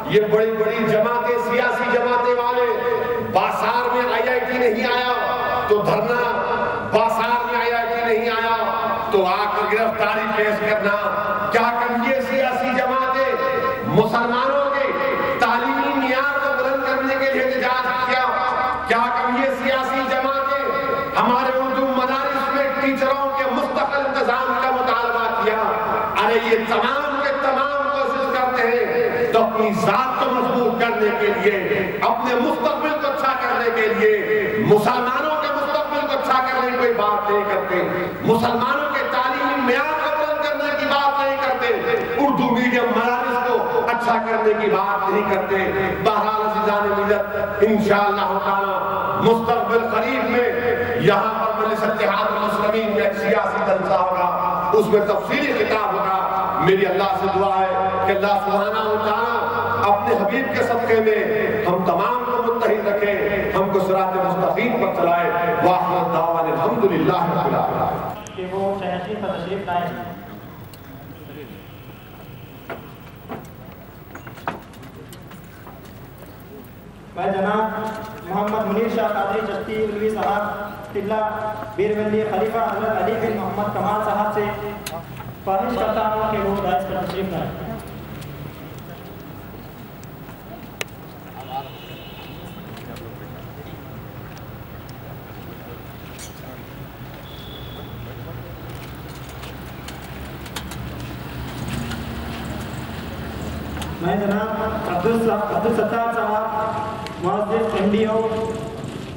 یہ بڑی بڑی جماعتیں، سیاسی جماعتیں والے، بازار میں آئی آئی ٹی نہیں آیا تو دھرنا، بازار میں آئی آئی ٹی نہیں آیا تو آ کر گرفتاری پیش کرنا۔ کیا کم یہ سیاسی جماعتیں مسلمانوں کے تعلیمی معیار کو بلند کرنے کے لیے احتجاج کیا؟ کیا کم یہ سیاسی جماعتیں ہمارے اردو مدارس میں ٹیچروں کے مستقل انتظام کا مطالبہ کیا؟ ارے یہ تمام کے تمام کوشش کرتے ہیں تو اپنی ذات کو مضبوط کرنے کے لیے، اپنے مستقبل کو اچھا کرنے کے لیے، مسلمانوں کے مستقبل کو اچھا کرنے کی کوئی بات نہیں کرتے، مسلمانوں کے تعلیمی معیار کو بلند کرنے کی بات نہیں کرتے، اردو میڈیم مدارس کو اچھا کرنے کی بات نہیں کرتے۔ بہرحال عزیزان ملت، انشاءاللہ تعالی مستقبل قریب میں یہاں پر مجلس اتحاد المسلمین کا ایک سیاسی جلسہ ہوگا، اس میں تفصیلی خطاب ہوگا۔ میری اللہ سے دعا ہے کہ اللہ سبحانہ و تعالی اپنے حبیب کے صدقے میں ہم تمام کو متحد رکھے، ہم کو صراط مستقیم پر چلائے۔ وآخر دعوانا الحمدللہ رب العالمین۔ کہ وہ شہنشاہ پر تشریف لائے۔ میں جناب محمد منیر شاہ قادری چشتی علوی صاحب قبلہ بیرولی خلیفہ حضرت علی بن محمد کمال صاحب سے خواہش کرتا ہوں کہ وہ دائز پر تشریف لائیں۔ میں جناب عبدالستار صاحب معزز MDO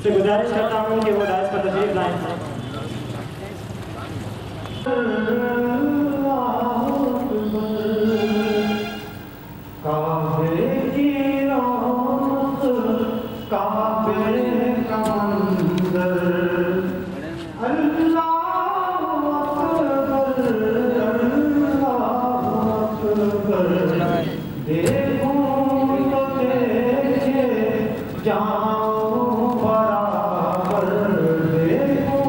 سے گزارش کرتا ہوں کہ وہ داعش پر تشریف لائیں۔ کعبے کی رونق کعبے کا منظر اللہ اکبر اللہ اکبر دیکھوں تو دیکھے جاؤں برابر دیکھوں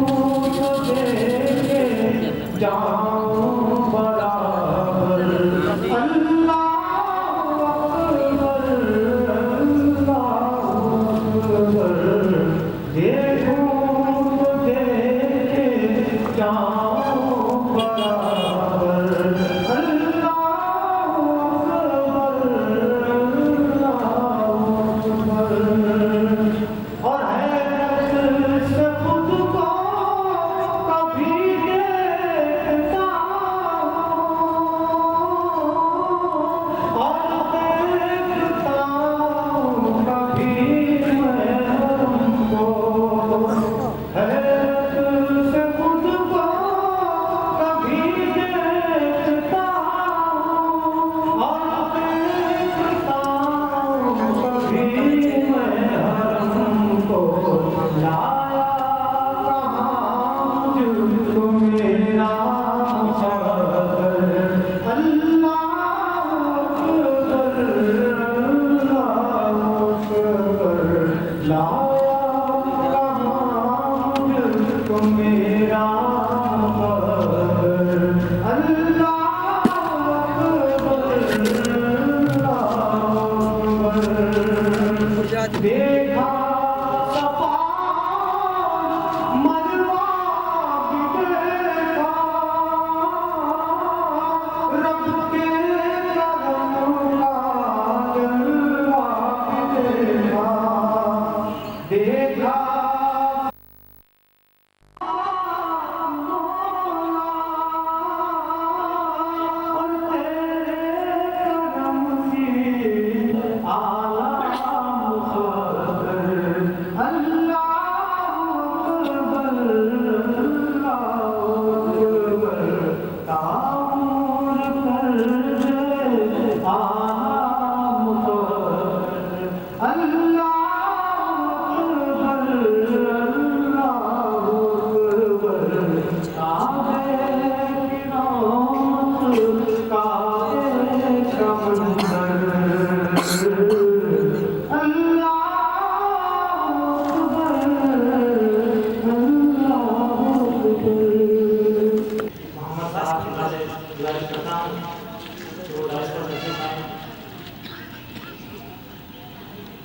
تو دیکھے جاؤں برابر اللہ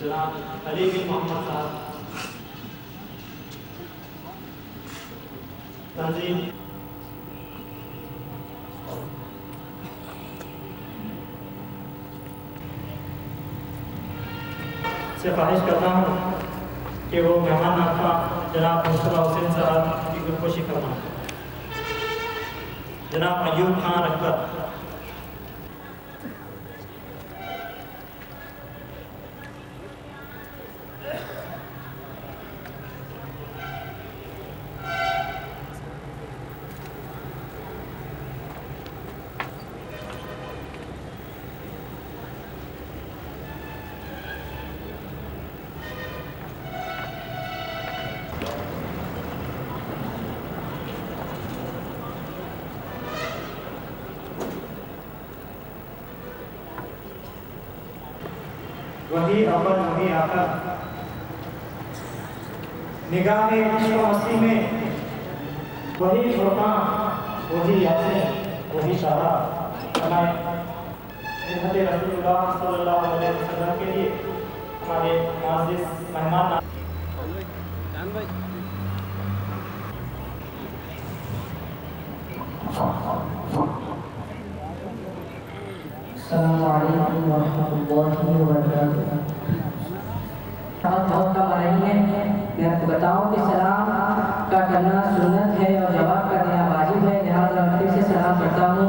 جناب علی بن محمد صاحب تنظیم سے خواہش کرتا ہوں کہ وہ مہمان نوازی جناب مصطفیٰ حسین صاحب کی گلگوشی فرمائیں۔ جناب ایوب خان رکبت وہی اول وہی آخر نگاہ عشق و مستی میں وہی فرقان وہی یاسین وہی شاہراہ ہمارے خدمت رسول اللہ صلی اللہ علیہ وسلم کے لیے ہمارے معزز مہمان السلام علیکم ورحمۃ اللہ وبرکاتہ۔ بہت کم آ رہی ہیں، میں آپ کو بتاؤں کہ سلام کا کرنا سنت ہے اور جواب کا دینا واجب ہے، لہٰذا پھر سے سلام کرتا ہوں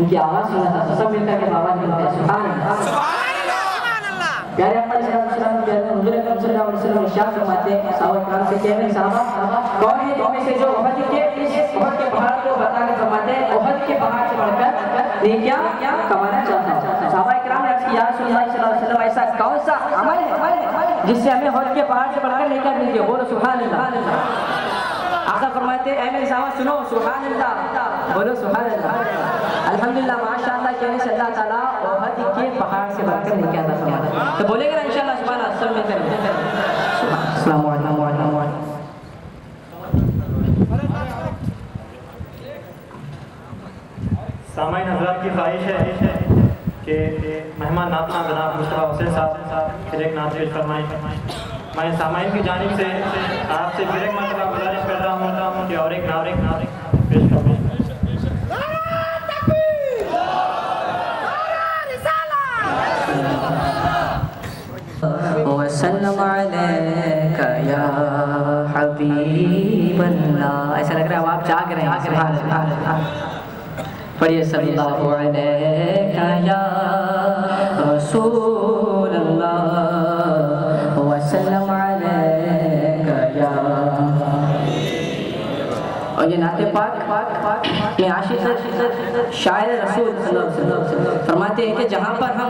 ان کی آواز سننا تھا، سب مل کر کے آواز ملتے ہیں سبحان اللہ۔ پیارے احمد صلی اللہ علیہ وسلم کے حضور اکرم صلی اللہ علیہ وسلم ارشاد فرماتے ہیں صحابہ کرام سے کہ میرے صحابہ کون ہے تم میں سے جو احد کے پہاڑ کو بتا کر فرماتے ہیں احد کے پہاڑ سے بڑھ کر نیکیاں کمانا چاہتا ہے؟ صحابہ کرام نے عرض کیا یا رسول اللہ صلی اللہ علیہ وسلم ایسا کون سا عمل ہے جس سے ہمیں احد کے پہاڑ سے بڑھ کر نیکیاں ملتی ہے؟ بولو سبحان اللہ۔ آقا فرماتے ہیں اے میرے صحابہ سنو سبحان اللہ، بولو سبحان اللہ۔ الحمدللہ ماشاءاللہ کہنے سے اللہ تعالیٰ احد کے پہاڑ سے بڑھ کر نیکیاں عطا فرماتا ہے۔ تو بولے گا نا انشاءاللہ سبحان اللہ، سب مل کر السلام علیکم۔ سامعین حضرات کی خواہش ہے کہ مہمان ناتنا جناب مصطفیٰ حسین صاحب پھر ایک نعت پیش فرمائیں۔ میں سامعین کی جانب سے آپ سے پھر ایک مرتبہ گزارش کر رہا ہوں کہ اور ایک نعت پیش فرمائیں۔ وسلم علیکہ یا حبیب اللہ۔ ایسا لگ رہا ہے آپ جاگ رہے ہیں، سبحان اللہ۔ پڑھیے صلی اللہ علیکہ یا رسول اللہ وسلم علیکہ یا۔ اور یہ نعت پاک میں عاشق شاعر رسول صلی اللہ علیہ وسلم فرماتے ہیں کہ جہاں پر ہم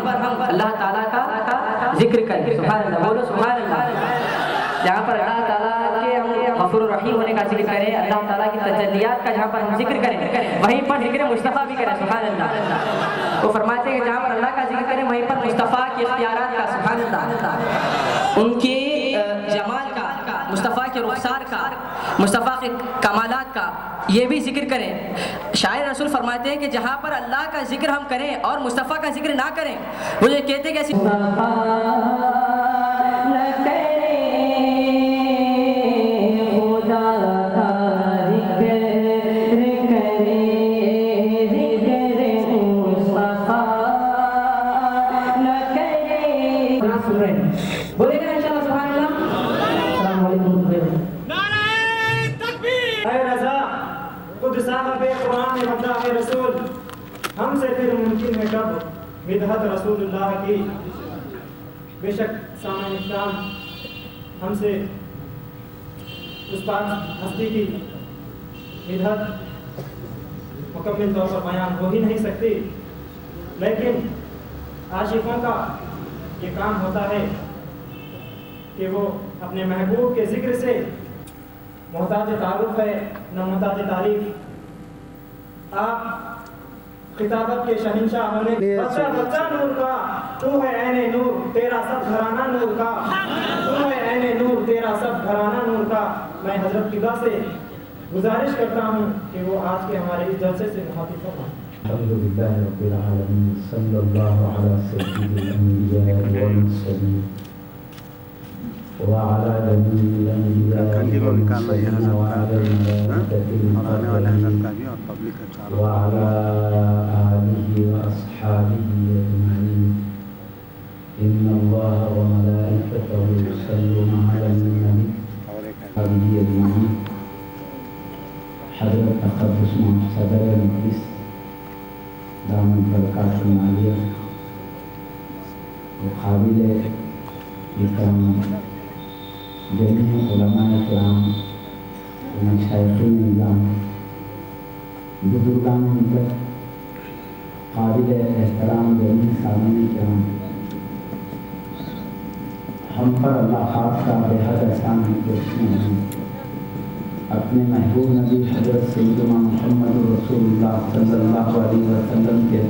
اللہ تعالیٰ کا ذکر کریں، سبحان اللہ، بولو سبحان اللہ، جہاں پر اللہ تعالیٰ کے ہم غفور الرحیم ہونے کا ذکر کریں، اللہ تعالیٰ کی تجلیات کا جہاں پر ہم ذکر کریں، وہیں پر ذکر مصطفیٰ بھی کریں، سبحان اللہ۔ وہ فرماتے ہیں کہ جہاں پر اللہ کا ذکر کریں وہیں پر مصطفیٰ کے اختیارات کا، سبحان اللہ، ان کے جمال کا، مصطفیٰ کے رخسار کا، مصطفیٰ کے کمالات کا یہ بھی ذکر کریں۔ شاعر رسول فرماتے ہیں کہ جہاں پر اللہ کا ذکر ہم کریں اور مصطفیٰ کا ذکر نہ کریں، وہ یہ کہتے کہ بولے گا انشاءاللہ سبحان اللہ۔ السلام علیکم۔ اے رضا خود صاحب قرآن مداح رسول، ہم سے پھر ممکن ہے کب مدحت رسول اللہ کی؟ بے شک سامعین اکرام ہم سے اس پاک ہستی کی مدحت مکمل طور پر بیان ہو ہی نہیں سکتی، لیکن عاشقوں کا یہ کام ہوتا ہے کہ وہ اپنے محبوب کے ذکر سے محتاج تعارف ہے نہ محتاج تعریف۔ آپ خطابت کے شہنشاہ ہونے بچہ بچہ نور کا، تو ہے عین نور تیرا سب گھرانہ نور کا، تو ہے عین نور تیرا سب گھرانہ نور کا۔ میں حضرت قبلہ سے گزارش کرتا ہوں کہ وہ آج کے ہمارے اس جلسے سے مخاطب فرمائیں۔ الحمدللہ رب العالمین، صلی اللہ علی سید الانبیاء والمرسلین وعلى جميع الأنبياء والمرسلين وعلى الملائكة المقربين وعلى آله وأصحابه أجمعين إن الله وملائكته يصلون على النبي وصحبه أجمعين۔ حضرت تقدس صدر المجلس دامن برکات المعالیہ وقابل اکرام جميع علماء کرام، مشایخین نظام، بزرگان ملت، قابل احترام جميع سامعین کرام، ہم پر اللہ خاص کا بے حد احسان ہے کہ اس نے اپنے محبوب نبی حضرت سیدنا محمد رسول اللہ صلی اللہ علیہ وسلم کے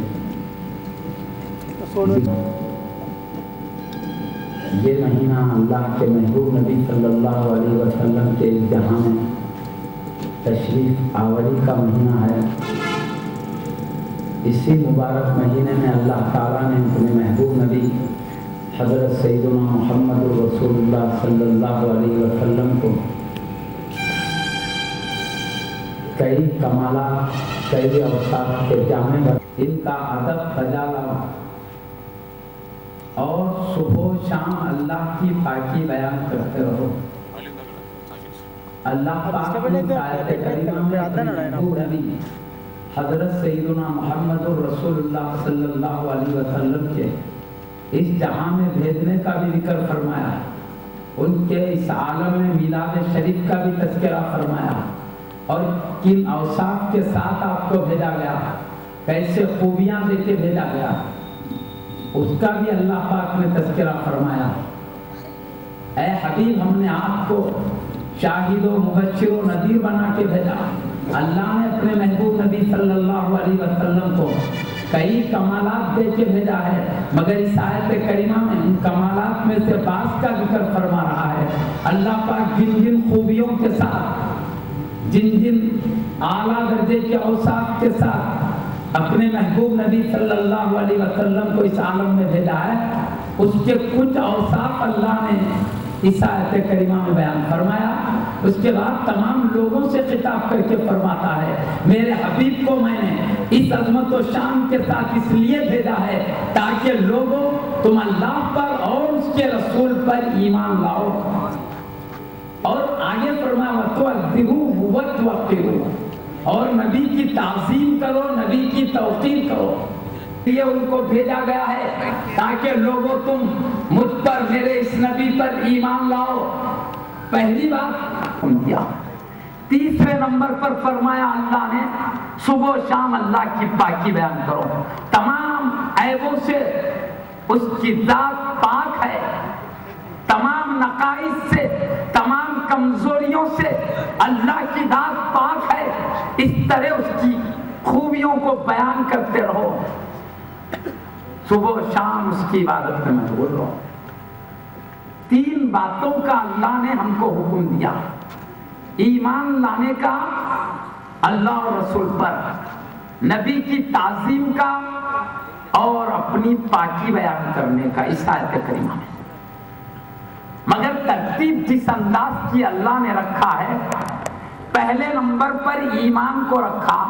یہ مہینہ اللہ کے محبوب نبی صلی اللہ علیہ وسلم کے جہاں میں تشریف آوری کا مہینہ ہے۔ اسی مبارک مہینے میں اللہ تعالیٰ نے اپنے محبوب نبی حضرت سیدنا محمد رسول اللہ صلی اللہ علیہ وسلم کو کئی کمالات، کئی اوصاف کے جامع ان کا ادب خجالہ اور صبح و شام اللہ کی پاکی بیان کرتے رہو۔ اللہ پاک نے آیت کریمہ میں محبوب نبی حضرت سیدنا محمد رسولullah صلی اللہ علیہ وسلم کے اس جہاں میں بھیجنے کا بھی ذکر فرمایا، ان کے اس عالم میں میلاد شریف کا بھی تذکرہ فرمایا، اور کن اوصاف کے ساتھ آپ کو بھیجا گیا، کیسے خوبیاں دے کے بھیجا گیا، اس کا بھی اللہ پاک نے تذکرہ فرمایا۔ اے حبیب، ہم نے آپ کو شاہد و مبشر و نذیر بنا کے بھیجا۔ اللہ نے اپنے محبوب نبی صلی اللہ علیہ وسلم کو کئی کمالات دے کے بھیجا ہے، مگر اس آیت کریمہ میں ان کمالات میں سے بعض کا ذکر فرما رہا ہے۔ اللہ پاک جن جن خوبیوں کے ساتھ، جن جن اعلیٰ درجے کے اوصاف کے ساتھ اپنے محبوب نبی صلی اللہ علیہ وسلم کو اس عالم میں بھیجا ہے، اس کے کچھ اوصاف اللہ نے اس آیت کریمہ میں بیان فرمایا۔ اس کے بعد تمام لوگوں سے خطاب کر کے فرماتا ہے، میرے حبیب کو میں نے اس عظمت و شان کے ساتھ اس لیے بھیجا ہے تاکہ لوگوں تم اللہ پر اور اس کے رسول پر ایمان لاؤ، اور آگے فرمایا وَتُعَذِّرُوهُ وَتُوَقِّرُوهُ، اور نبی کی تعظیم کرو، نبی کی توقیر کرو۔ یہ ان کو بھیجا گیا ہے تاکہ لوگوں تم مجھ پر، میرے اس نبی پر ایمان لاؤ۔ پہلی بات دیا۔ تیسرے نمبر پر فرمایا اللہ نے صبح و شام اللہ کی پاکی بیان کرو، تمام عیبوں سے اس کی ذات پاک ہے، تمام نقائص سے، تمام کمزوریوں سے اللہ کی ذات پاک ہے، اس طرح اس کی خوبیوں کو بیان کرتے رہو، صبح و شام اس کی عبادت میں مشغول رہو۔ تین باتوں کا اللہ نے ہم کو حکم دیا، ایمان لانے کا اللہ اور رسول پر، نبی کی تعظیم کا، اور اپنی پاکی بیان کرنے کا اس آیت کریمہ میں۔ مگر ترتیب جس انداز کی اللہ نے رکھا ہے، پہلے نمبر پر ایمان کو رکھا،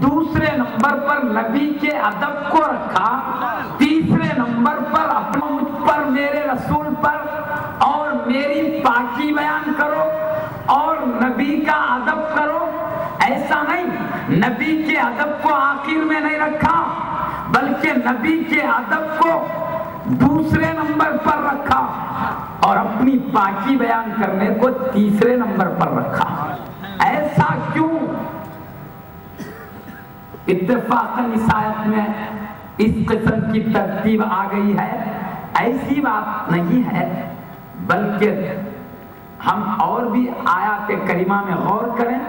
دوسرے نمبر پر نبی کے ادب کو رکھا، تیسرے نمبر پر اپنے مجھ پر، میرے رسول پر اور میری پاکی بیان کرو اور نبی کا ادب کرو۔ ایسا نہیں، نبی کے ادب کو آخر میں نہیں رکھا، بلکہ نبی کے ادب کو دوسرے نمبر پر رکھا اور اپنی پاکی بیان کرنے کو تیسرے نمبر پر رکھا۔ ایسا کیوں؟ اتفاقاً اس آیت میں اس قسم کی ترتیب آ گئی ہے، ایسی بات نہیں ہے، بلکہ ہم اور بھی آیات کریمہ میں غور کریں،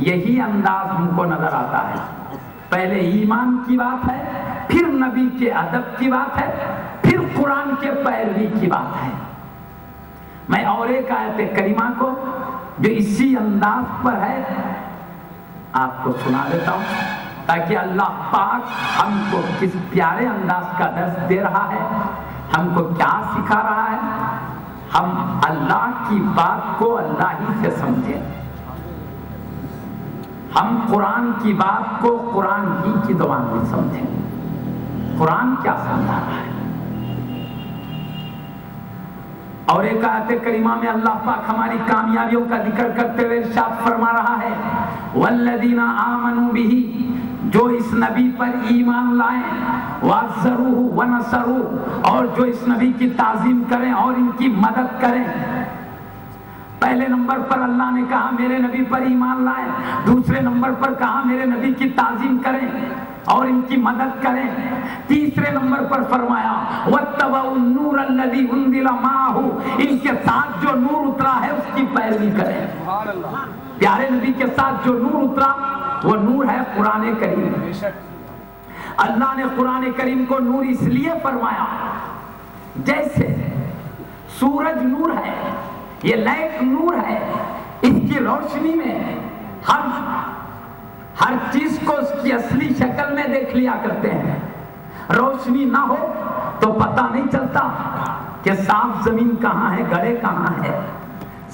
یہی انداز ہم کو نظر آتا ہے۔ پہلے ایمان کی بات ہے، پھر نبی کے ادب کی بات ہے، پھر قرآن کے پیروی کی بات ہے۔ میں اور ایک آیت کریمہ کو جو اسی انداز پر ہے آپ کو سنا دیتا ہوں، تاکہ اللہ پاک ہم کو کس پیارے انداز کا درس دے رہا ہے، ہم کو کیا سکھا رہا ہے، ہم اللہ کی بات کو اللہ ہی سے سمجھیں، ہم قرآن کی بات کو قرآن ہی کی زبان میں سمجھیں، قرآن کیا سمجھا رہا ہے۔ اور ایک آیت کریمہ میں اللہ پاک ہماری کامیابیوں کا ذکر کرتے ہوئے ارشاد فرما رہا ہے، والذین آمنوا بہ، جو اس نبی پر ایمان لائیں، وعزروہ ونصروہ، اور جو اس نبی کی تعظیم کریں اور ان کی مدد کریں۔ پہلے نمبر پر اللہ نے کہا میرے نبی پر ایمان لائیں، دوسرے نمبر پر کہا میرے نبی کی تعظیم کریں اور ان کی مدد کریں، تیسرے نمبر پر فرمایا واتبعوا النور الذی انزل معہ، ان کے ساتھ جو نور اترا ہے اس کی پیروی کریں۔ پیارے نبی کے ساتھ جو نور اترا وہ نور ہے قرآن کریم۔ اللہ نے قرآن کریم کو نور اس لیے فرمایا، جیسے سورج نور ہے، یہ لائٹ نور ہے، اس کی روشنی میں ہر چیز کو اس کی اصلی شکل میں دیکھ لیا کرتے ہیں۔ روشنی نہ ہو تو پتہ نہیں چلتا کہ صاف زمین کہاں ہے، گڑھے کہاں ہے،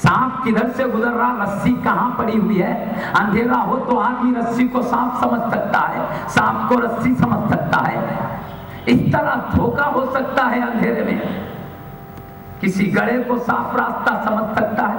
سانپ کدھر سے گزر رہا، رسی کہاں پڑی ہوئی ہے۔ اندھیرا ہو تو آدمی رسی کو سانپ سمجھ سکتا ہے، سانپ کو رسی سمجھ سکتا ہے۔ اس طرح دھوکہ ہو سکتا ہے اندھیرے میں، کسی گڑھے کو صاف راستہ سمجھ سکتا ہے،